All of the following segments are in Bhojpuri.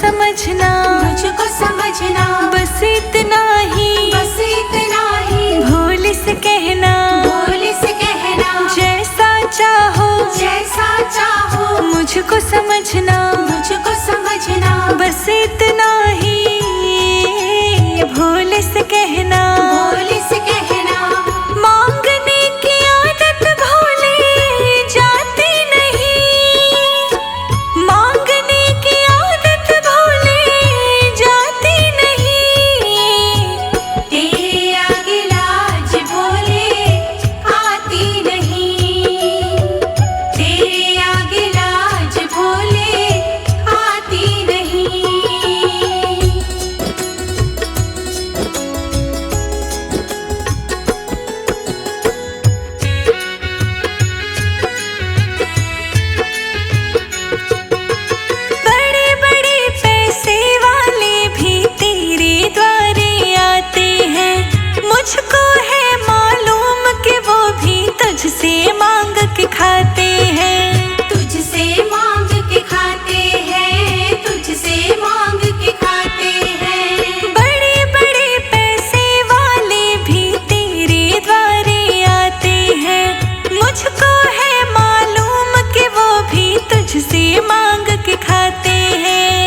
समझना, मुझको समझना, बस इतना ही भोले से कहना, भोले से कहना, जैसा चाहो मुझको समझना, मुझको समझना, बस इतना ही भोले से कहना। भोले से कहना, मांगने की आदत भोले जाती नहीं, मांगने की आदत भोले जाती नहीं, तेरे आगे लाज भोले आती नहीं, तेरे आगे लाज भोले आती नहीं। बड़े बड़े पैसे वाले भी तेरे द्वारे आते हैं, मुझको है मालूम कि वो भी तुझसे मांग के खाते हैं, तुझसे मांग के खाते हैं, तुझसे मांग के खाते हैं। बड़े बड़े पैसे वाले भी तेरे द्वारे आते हैं, मुझको है मालूम कि वो भी तुझसे मांग के खाते हैं।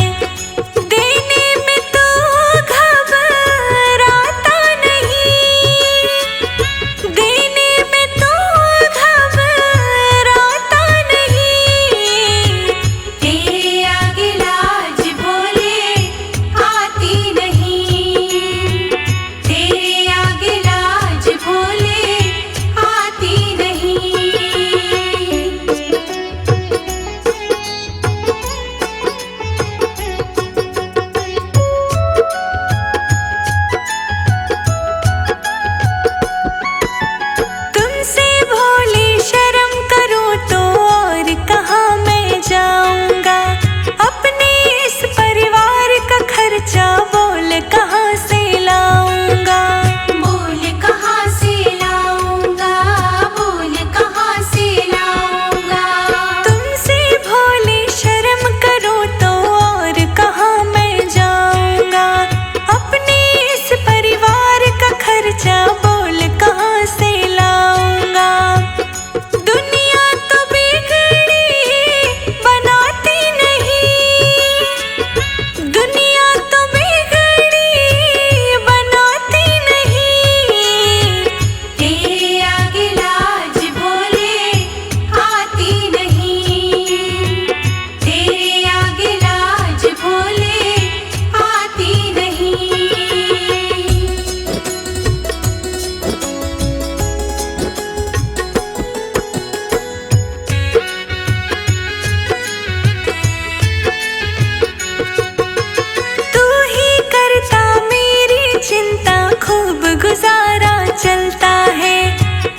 देने में तो घबराता नहीं, देने में तो घबराता नहीं, तेरे आगे लाज भोले आती नहीं, तेरे आगे लाज भोले आती नहीं। तुमसे भोले शर्म करूं तो और कहाँ मैं जाऊंगा, अपने इस परिवार का खर्चा बोल कहाँ से लाऊंगा, बोल कहाँ से लाऊंगा, बोल कहाँ से लाऊंगा। तुमसे भोले शर्म करूं तो और कहाँ मैं जाऊंगा, अपने इस परिवार का खर्चा बोल कहाँ से लाऊंगा। दुनिया तो बिगड़ी बनाती नहीं, दुनिया तो बिगड़ी बनाती नहीं, तेरे आगे लाज भोले आती नहीं, तेरे आगे लाज भोले आती नहीं। तू ही करता मेरी चिंता, खूब गुजारा चलता है,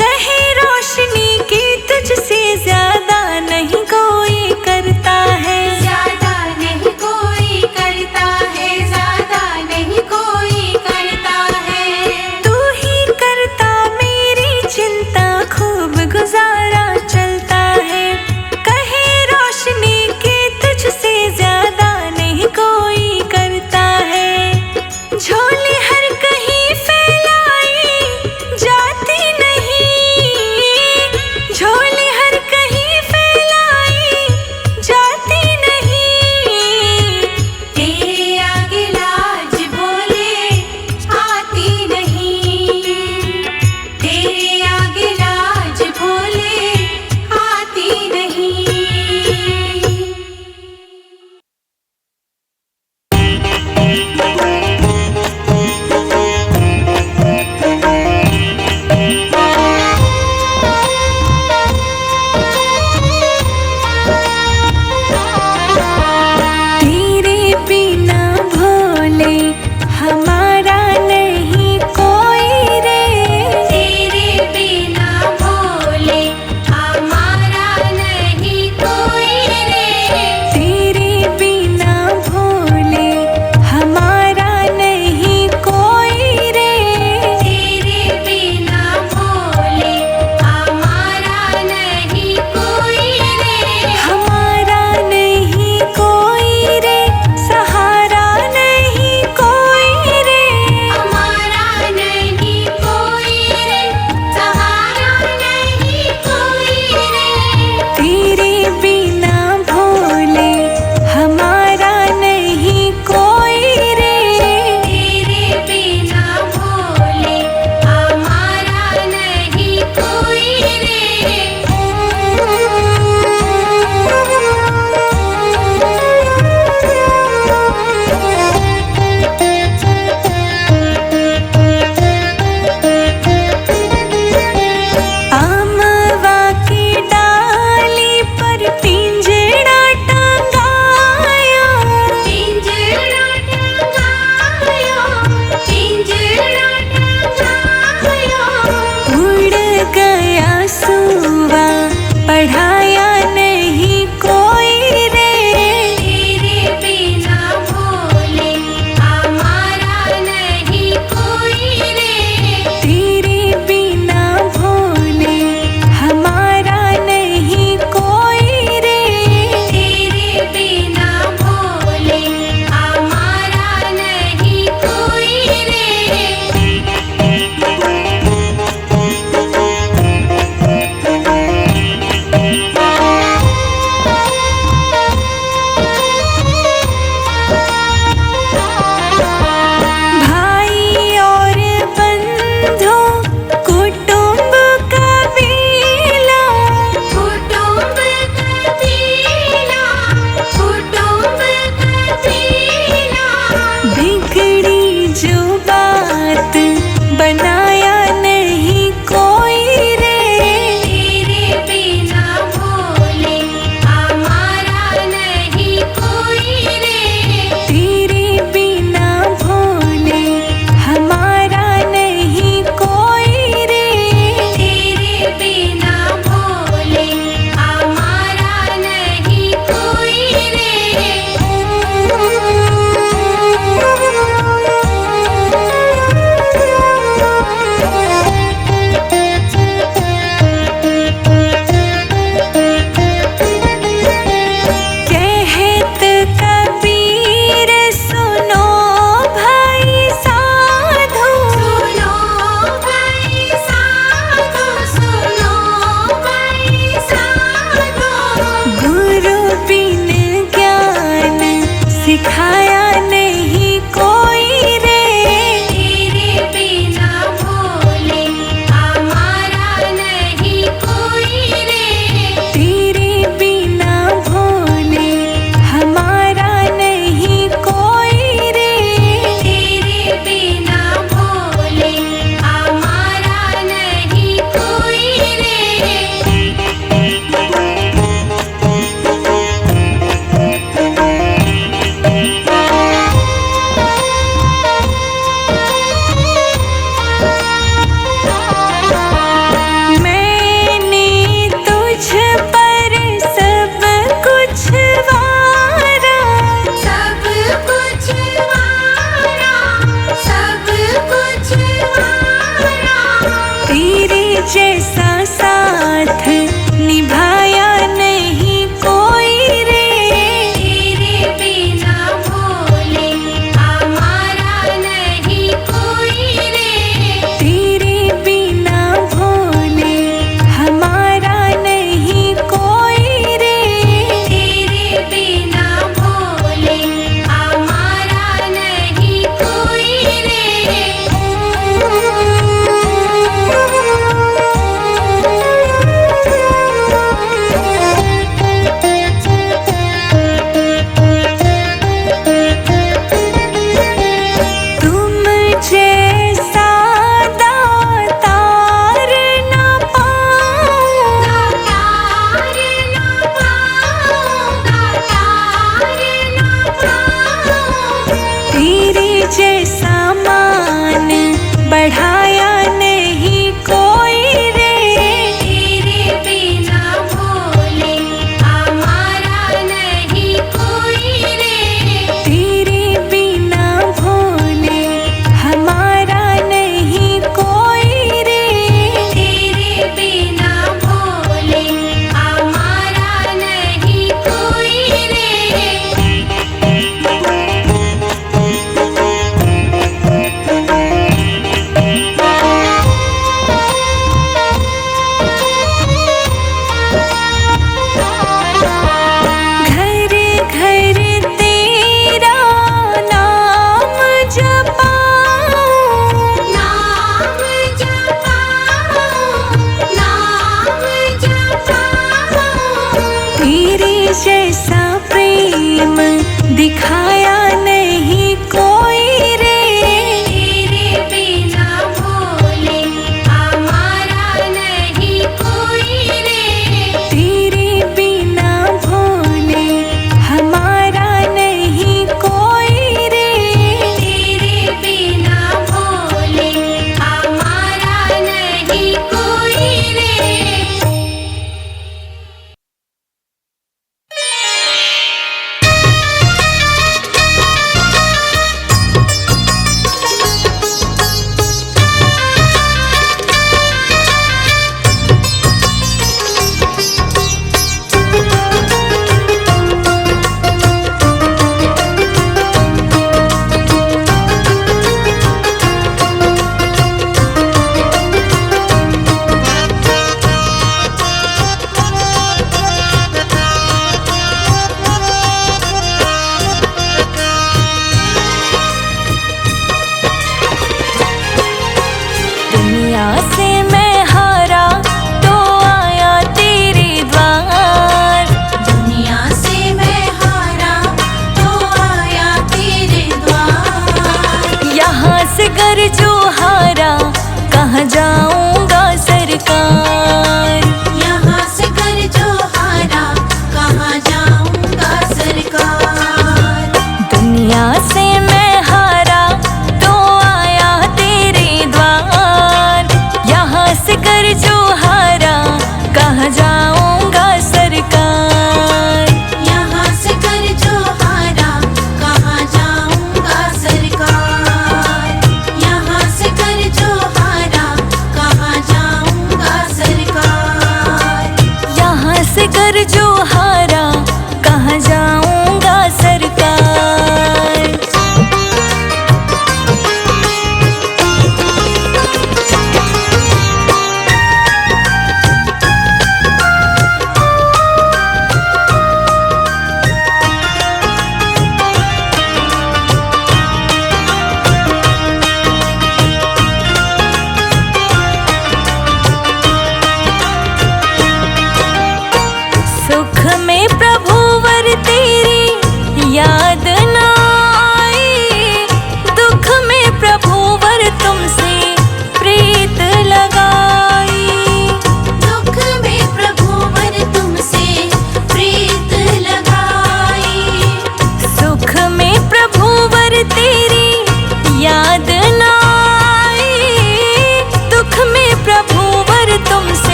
कहे रोशनी की तुझसे ज्यादा नहीं कोई करता है, ज्यादा नहीं कोई करता है, ज्यादा नहीं कोई करता है। तू ही करता मेरी चिंता, खूब गुजारा चलता है, कहे रोशनी की तुझसे ज्यादा नहीं कोई करता है, झोली हर कहीं फैलाई जा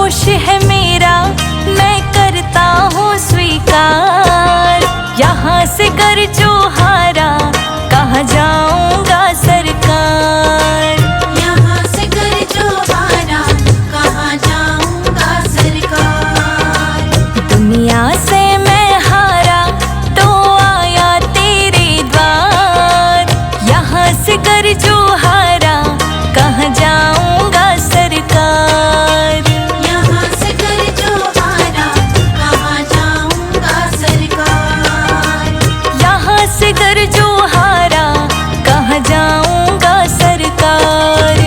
दोष है मेरा, मैं करता हूँ स्वीकार। यहाँ से कर जो हारा, कहाँ जाऊँगा सरकार। यहाँ से कर जो हारा, कहाँ जाऊँगा सरकार। दुनिया से मैं हारा तो आया तेरे द्वार। यहाँ से कर जो हारा, कहाँ जाऊँगा सरकार। यहाँ से कर जो हारा, कहाँ जाऊँगा सरकार। यहाँ से कर जो हारा, कहाँ जाऊँगा सरकार।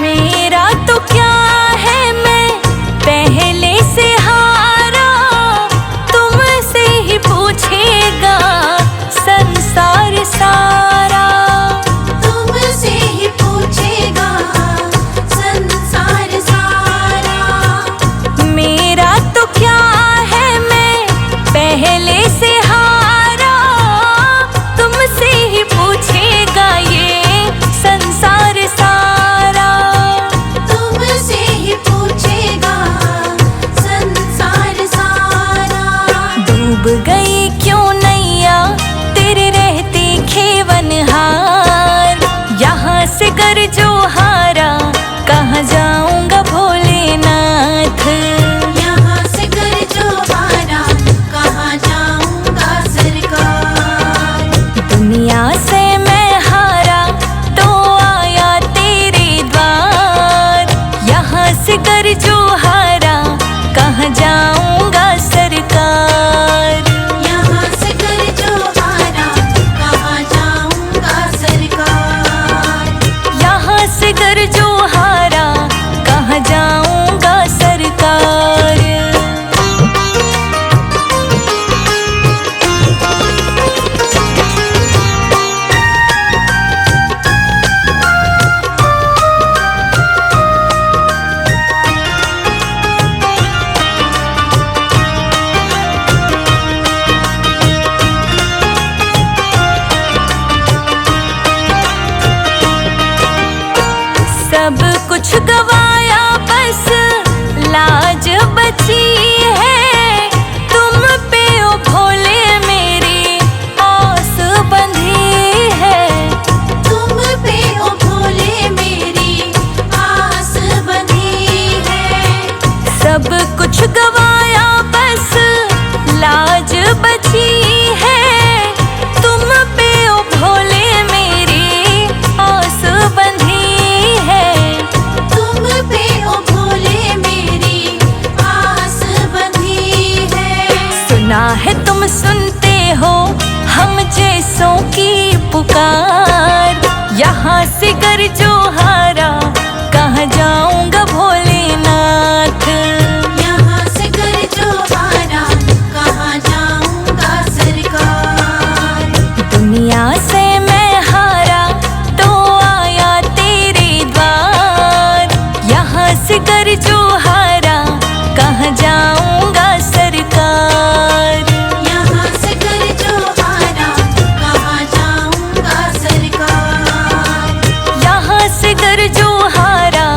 मेरा तो क्या है, मैं पहले से हारा। तुमसे ही पूछेगा संसार सारा। तुमसे ही पूछेगा संसार सारा। मेरा तो क्या है, मैं पहले से हारा। तुमसे ही पूछेगा ये संसार सारा। तुमसे ही पूछेगा संसार सारा। डूब गई क्यों नैया, तेरे रहते खेवनहार। यहाँ से कर जो हारा, कहाँ जाऊँगा भोलेनाथ। यहाँ से कर जो हारा, कहाँ जाऊँगा सरकार। दुनिया से मैं हारा तो आया तेरे द्वार। यहाँ से कर जो हारा, कहाँ जाऊँगा सरकार। यहाँ से कर जो हारा, कहाँ जाऊँगा सरकार। यहाँ से कर जो हारा, कहाँ जाऊँगा सरकार। सब कुछ गवाया, बस लाज बची है। तुम पे ओ भोले मेरी आस बंधी है। तुम पे ओ भोले मेरी आस बंधी है। सब कुछ गवाया, बस लाज बची है। तुम पे ओ भोले मेरी आस बंधी है। तुम पे ओ भोले मेरी आस बंधी है। सुना है तुम सुनते हो हम जैसों की पुकार। यहाँ से कर जो हारा, कहाँ जाऊँगा भोलेनाथ। यहाँ से कर जो हारा, कहाँ जाऊँगा सरकार। दुनिया से मैं हारा तो आया तेरे द्वार। यहाँ से कर जो हारा, कहाँ जाऊँगा सरकार। यहाँ से कर जो हारा, कहाँ जाऊँगा सरकार। यहाँ से कर जो हारा,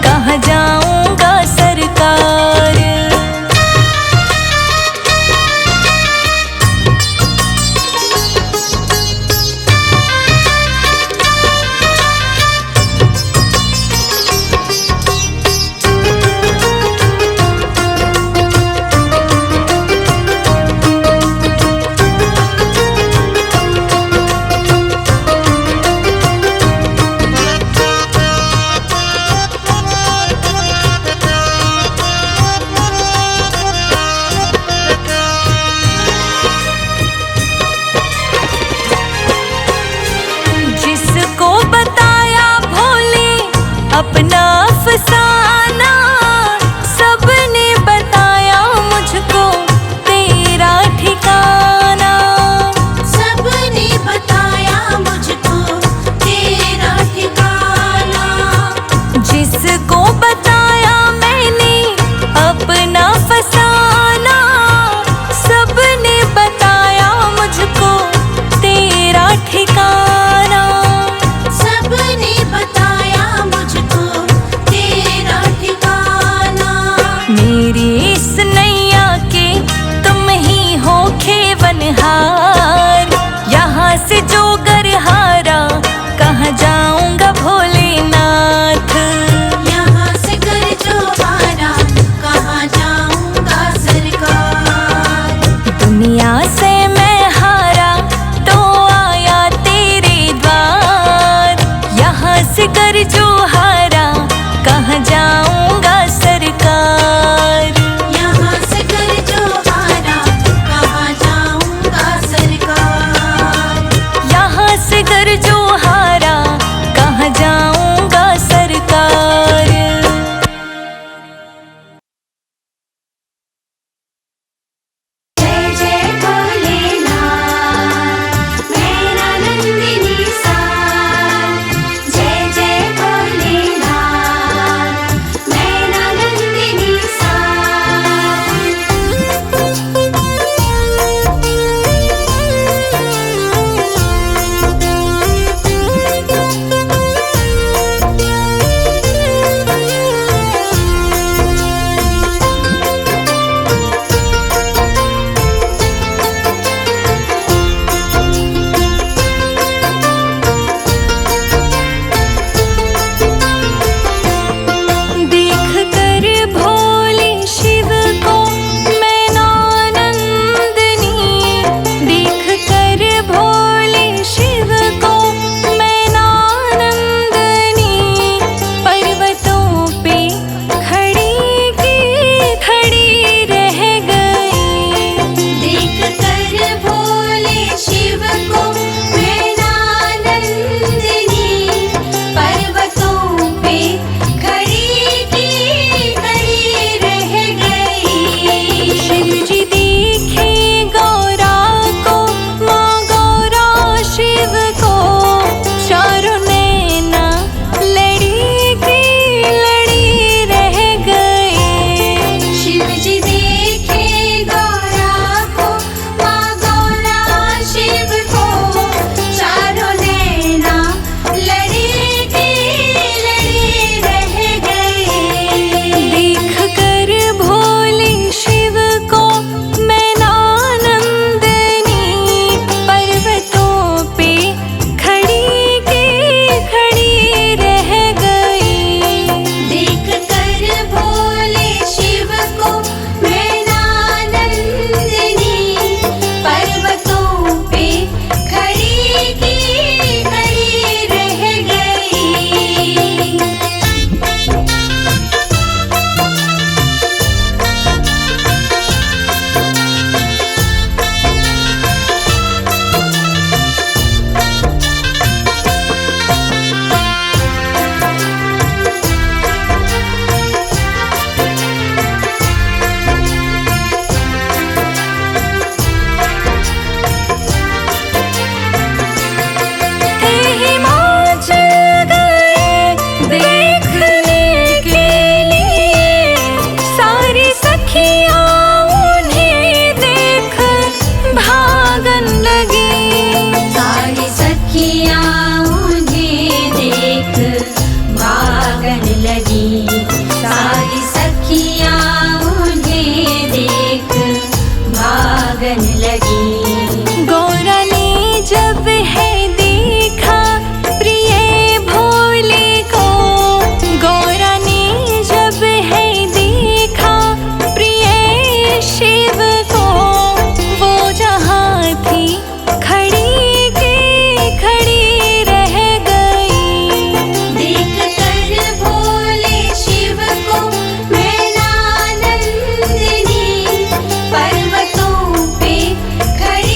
कहाँ जाऊँगा सरकार। दुनिया से मैं हारा तो आया तेरे द्वार। यहाँ से कर जो हारा कहाँ जाऊंगा सरकार। यहाँ से कर जो हारा कहाँ जाऊंगा सरकार। यहाँ से कर जो हारा कहाँ जाऊंगा सरकार। जय जय भोलेनाथ मेरा नंदिनी साथ। जय जय भोलेनाथ मेरा नंदिनी देख कर भोले शिव को मैं नानंदनी। देख कर भोले शिव को मैं नानंदनी। पर्वतों पे खड़ी की खड़ी रह गई। देख कर भोले शिव को मैं नानंदिनी। पर्वतों पे खड़ी की खड़ी रह गई। शिव जी देखे गौरा को, माँ गौरा शिव को। चारों नैना लड़ी की लड़ी रह गई। शिव जी देखे गौरा को, माँ गौरा शिव को। चारों नैना लड़ी की लड़ी रह गई। देख कर भोले शिव को मैं नानंदनी। पर्वतों पे खड़ी की खड़ी रह गई। देख कर भोले शिव को मैं नानंदिनी। पर्वतों पे खड़ी की खड़ी रह गई। हिमाचल गए देखने के लिए। सारी सखियाँ उन्हें देख भागन लगी। सारी सखियाँ उन्हें देख भागन लगी। सारी सखियाँ उन्हें देख भागन लगी। गौरा ने जब है देखा प्रिय भोले को। गौरा ने जब है देखा प्रिय शिव को। वो जहाँ थी खड़ी की खड़ी रह गई। देख कर भोले शिव को मैं नानंदिनी। पर्वतों पे खड़ी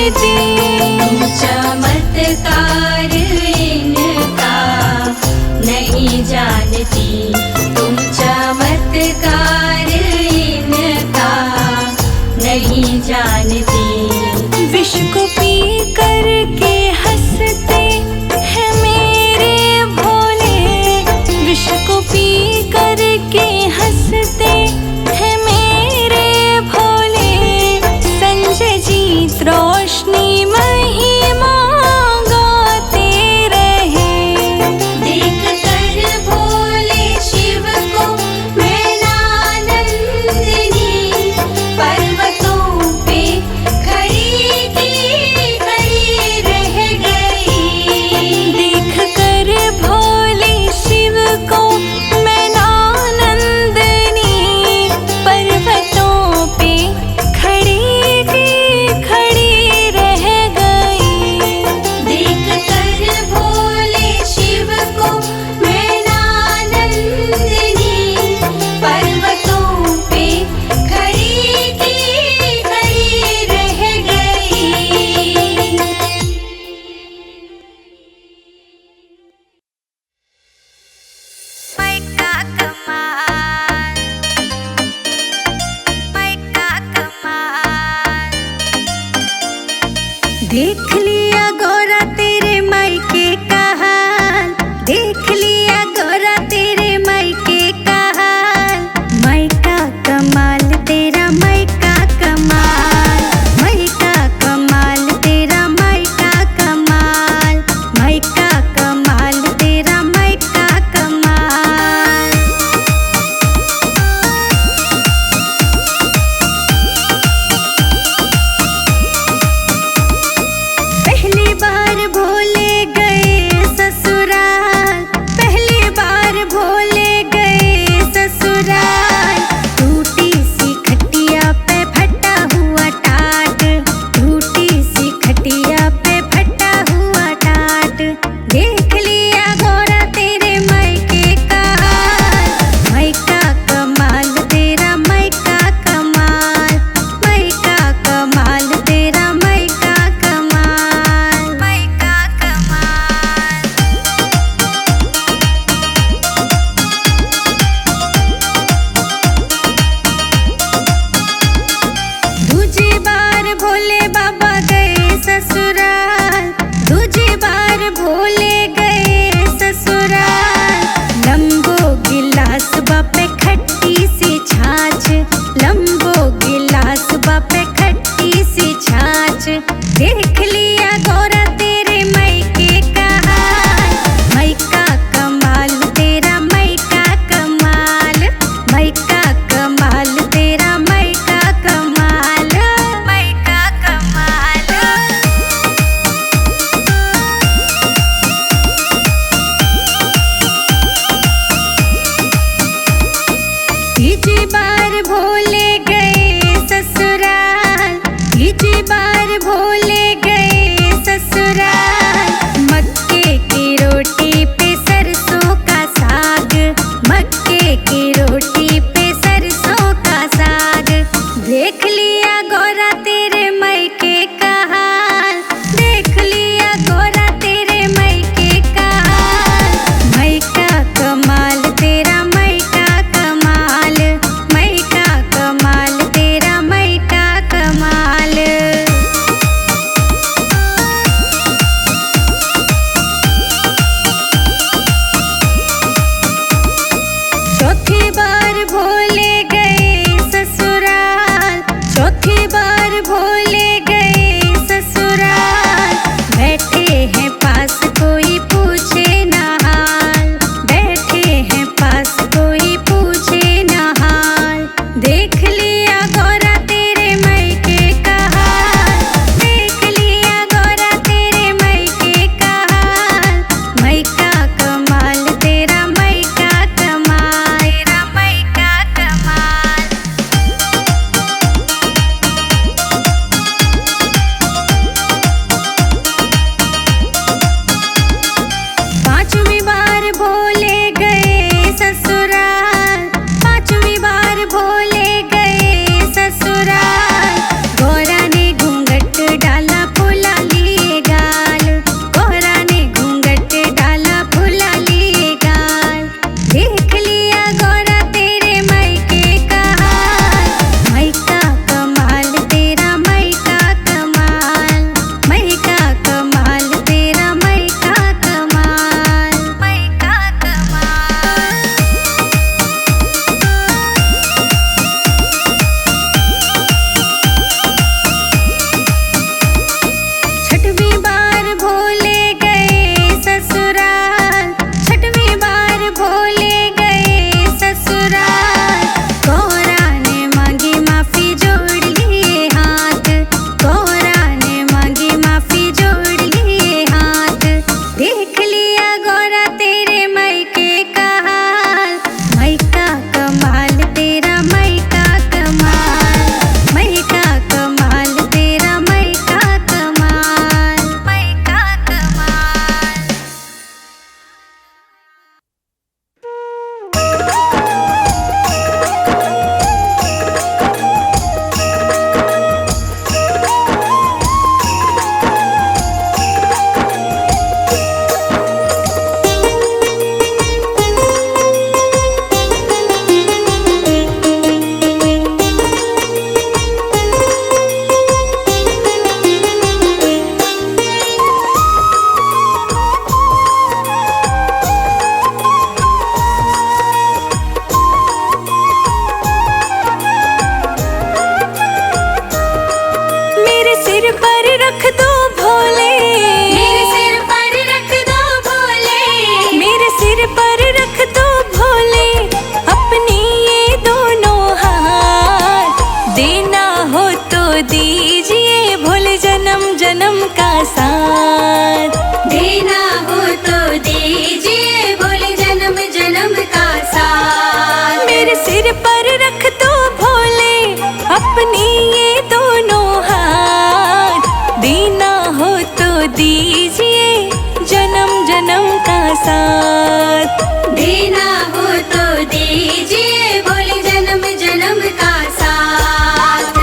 दे। तुम चमत्कार इनका नहीं जानती, तुम चमत्कार इनका नहीं जानती। विष को पी करके हंसते हैं मेरे भोले, विष को पी करके हंसते हैं मेरे भोले। संजय जीत रोशनी महिमा गाते रहे। देख कर भोले शिव को मैनानंदिनी पर्वतों पे खड़ी की खड़ी रह गई। देख कर भोले शिव को मैनानंदिनी पर्वतों पे खड़ी की खड़ी रह गई। देख कर भोले शिव को मैनानंदिनी पर्वतों पे खड़ी की खड़ी रह गई। माइका कमाल, माइका कमाल। देख लिया गौरा तेरे मायके का हाल, देख लिया गौरा तेरे मायके का हाल। मायका कमाल तेरा मायका कमाल, मायका कमाल तेरा मायका कमाल, मायका कमाल तेरा मायका कमाल। पहली बार भोले गए ससुराल, पहली बार भोले गए ससुराल। टूटी सी खटिया पे फटा हुआ टाट, टूटी सी खटिया पे फटा हुआ टाट। देख लिया गौरा तेरे मायके का हाल, मायका कमाल तेरा मायका कमाल, मायका कमाल तेरा मायका कमाल, मायका कमाल। दूजी बार भोले बाबा गए ससुराल, दूजी बार भोले गए ससुराल। लंबो गिलास बापे खट्टी सी छाछ, लंबो गिलास बापे खट्टी सी छाछ। देख लिया गौरा तेरे मायके का हाल, मायका कमाल तेरा मायका कमाल, मायका कमाल तेरा मायका कमाल, मायका कमाल। तीजी बार भोले गए ससुराल, तीजी बार भोले गए ससुराल। मक्के की रोटी पे सरसों का साग, मक्के की रोटी पे सरसों का साग। देख लिया गौरा तेरे मायके का हाल, देख लिया गौरा तेरे मायके का हाल। मायका कमाल तेरा मायका कमाल, मायका कमाल तेरा मायका कमाल। दीजिए भोले जन्म जन्म का साथ। देना हो तो दीजिए भोले जन्म जन्म का साथ। मेरे सिर पर रख दो भोले अपनी ये दोनों हाथ। देना हो तो दीजिए जन्म जन्म का साथ। देना हो तो दीजिए भोले जन्म जन्म का साथ।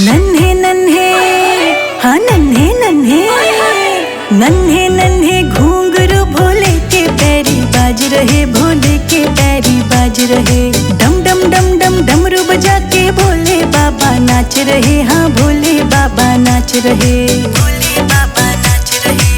नन्हे नन्हे, हाँ नन्हे नन्हे, नन्हे नन्हे घुंघरू भोले के पैरी बाज रहे, भोले के पैरी बाज रहे। डम डम डम डम डमरू बजा के भोले बाबा नाच रहे, हाँ भोले बाबा नाच रहे, भोले बाबा नाच रहे।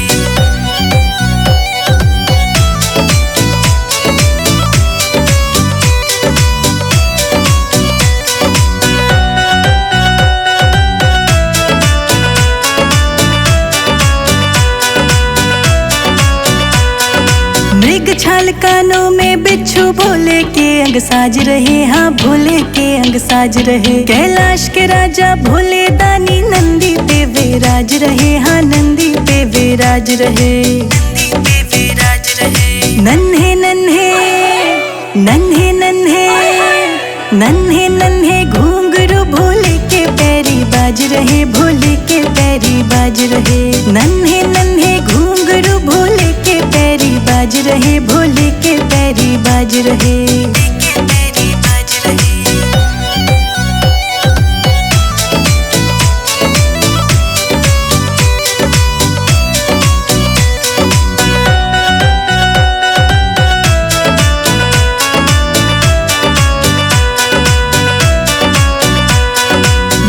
मृग छाल कानों में बिच्छू भोले के अंग साज रहे, हाँ भोले के अंग साज रहे। कैलाश के राजा भोले दानी नंदी पे विराज रहे, हाँ नंदी पे विराज रहे, नंदी पे विराज रहे। नन्हे नन्हे, नन्हे नन्हे, नन्हे नन्हे घुंघरू भोले के पैरी बाज रहे, भोले के पैरी बाज रहे। नन्हे नन्हे घुंघरू भोले के पैरी बाज रहे, भोले के पैरी बाज रहे, के पैरी बाज रहे।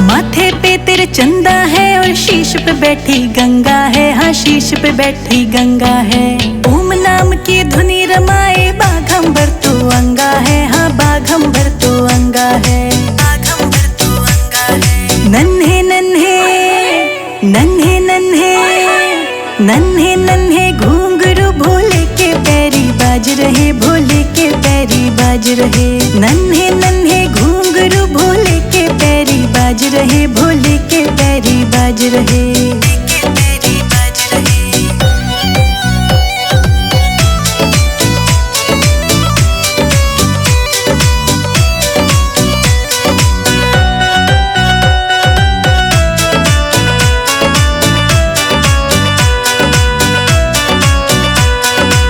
माथे पे तेरे चंदा है और शीश पे बैठी गंगा है, हाँ शीश पे बैठी गंगा है। ओम नाम की धुनी रमाए बाघंबर तो अंगा है, हाँ बाघंबर तो अंगा है, बाघंबर तो अंगा है। नन्हे नन्हे, नन्हे नन्हे, नन्हे नन्हे घुंघरू भोले के पैरी बाज रहे, भोले के पैरी बाज रहे। नन्हे नन्हे घुंघरू भोले के पैरी बाज रहे, भोले के पैरी बाज रहे, के पैरी बाज रहे।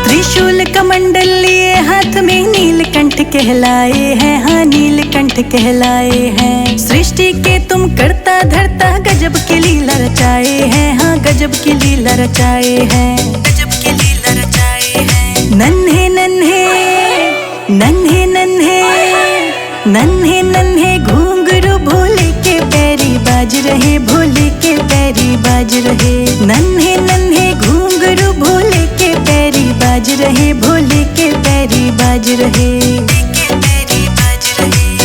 त्रिशूल कमंडल लिए हाथ में नीलकंठ कहलाए हैं, हाँ नीलकंठ कहलाए हैं। सृष्टि के तुम करता धरता गजब की लीला रचाए हैं, हाँ गजब की लीला रचाए हैं, गजब की लीला रचाए हैं। नन्हे नन्हे, नन्हे नन्हे, नन्हे नन्हे घुंघरू भोले के पैरी बाज रहे, भोले के पैरी बाज रहे। नन्हे नन्हे घुंघरू भोले के पैरी बाज रहे, भोले के पैरी बाज रहे, के पैरी बाज रहे।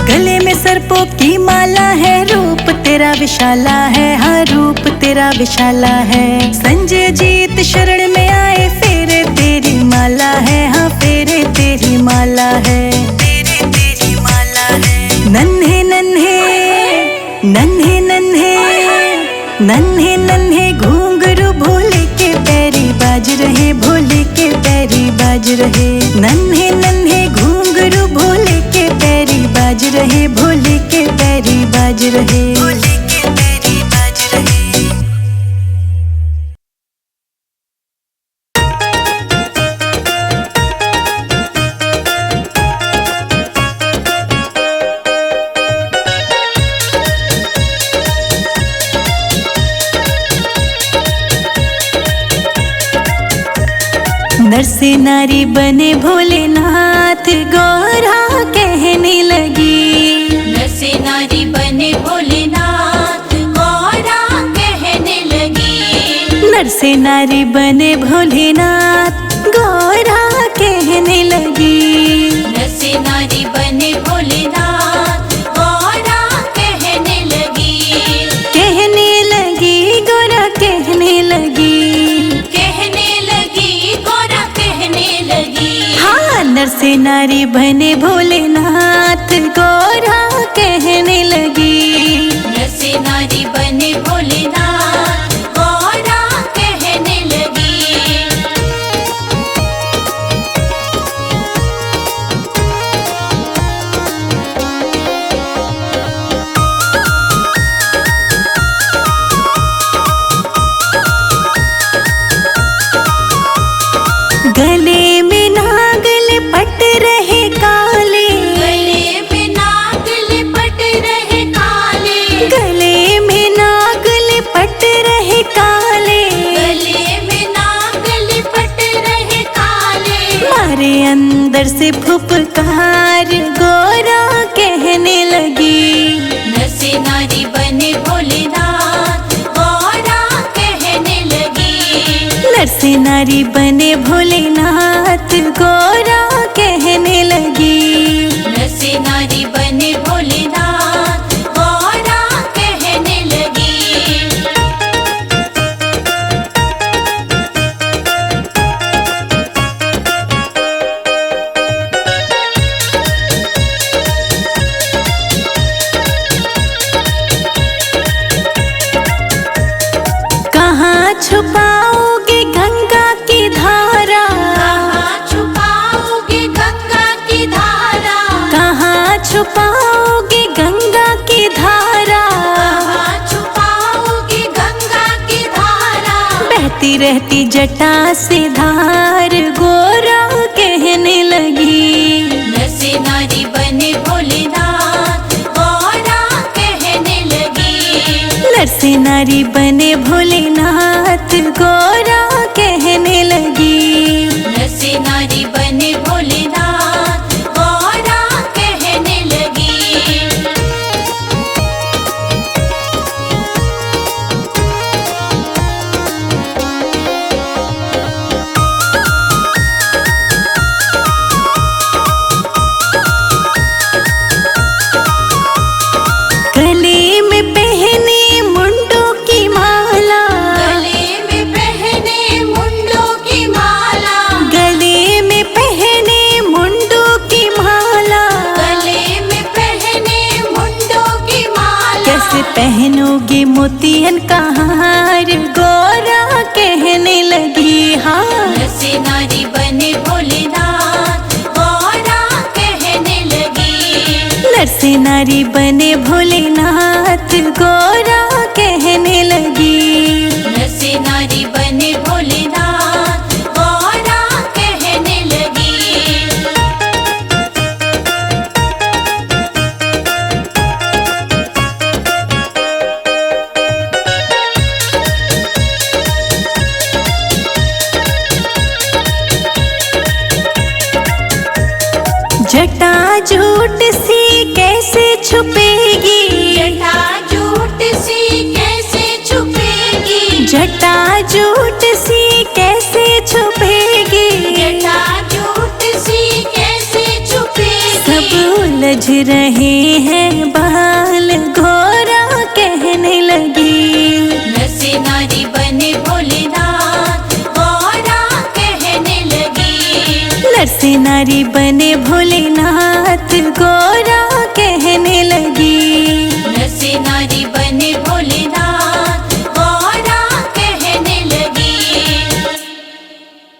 गले में सर्पों की माला है, रूप तेरा विशाला है, हाँ रूप तेरा विशाला है। संजय जीत शरण में आए, फेरे तेरी माला है, हाँ फेरे तेरी माला है, फेरे तेरी माला है। नन्हे नन्हे, नन्हे नन्हे, नन्हे नन्हे घुंघरू भोले के पैरी बाज रहे, भोले के पैरी बाज रहे। नन्हे नन्हे घुंघरू भोले के पैरी बाज रहे, भोले के पैरी बाज रहे, भोले के पैरी बाज रहे। नर से नारी बने भोलेनाथ, गौरा कहने लगी। नर से नारी बने भोलेनाथ, गौरा कहने लगी। नर से नारी बने भोलेनाथ, गौरा कहने लगी। नर से नारी बने भोलेनाथ, गौरा कहने लगी। कहने लगी, गौरा कहने लगी, कहने लगी, गौरा कहने लगी। हाँ नर से नारी बने भोलेनाथ, गौरा कहने लगी। नर से नारी बने भोलेनाथ, गौरा कहने लगी। गले में नाग लिपट रहे काले, गले में नाग लिपट रहे काले, गले में नाग लिपट रहे काले, गले में नाग लिपट रहे काले। मारे अंदर से फुफकार गोरा कहने लगी, नर से नारी बने भोलेनाथ गौरा कहने लगी। नर से नारी बने भोलेनाथ गोरा कहने लगी। नर से नारी बने भोलेनाथ गौरा कहने लगी। कहाँ छुपाओगे गंगा की धारा, कहाँ छुपाओगे गंगा की धारा, कहाँ छुपाओगे गंगा की धारा, कहाँ छुपाओगे गंगा की धारा। बहती रहती जटा से धार गोरा कहने लगी। नर से नारी बने भोलेनाथ गौरा कहने लगी। नर से नारी बने भोलेनाथ गोरा कहने लगी। नर से नारी बने भोलेनाथ गौरा कहने लगी। गले में पहने मुंडों की माला, गले में पहने मुंडों की माला, गले में पहने मुंडों की माला, गले में पहने मुंडों की माला। कैसे पहनोगे मोतियन का हार गोरा कहने लगी। हाँ, नर से नारी बने भोलेनाथ गौरा कहने लगी। नर से नारी बने भोलेनाथ गोरा कहने लगी। नर से नारी बने भोलेनाथ गौरा कहने लगी। जटा झूठ सी कैसे छुपेगी, जटा झूठ सी कैसे छुपेगी, जटा झूठ सी कैसे छुपेगी, जटा झूठ सी कैसे छुपेगी। सब उलझ रहे हैं बाल घोरा कहने लगी। नर से नारी बने भोलेनाथ गौरा कहने लगी। नर से नारी बने भोलेनाथ गोरा कहने लगी।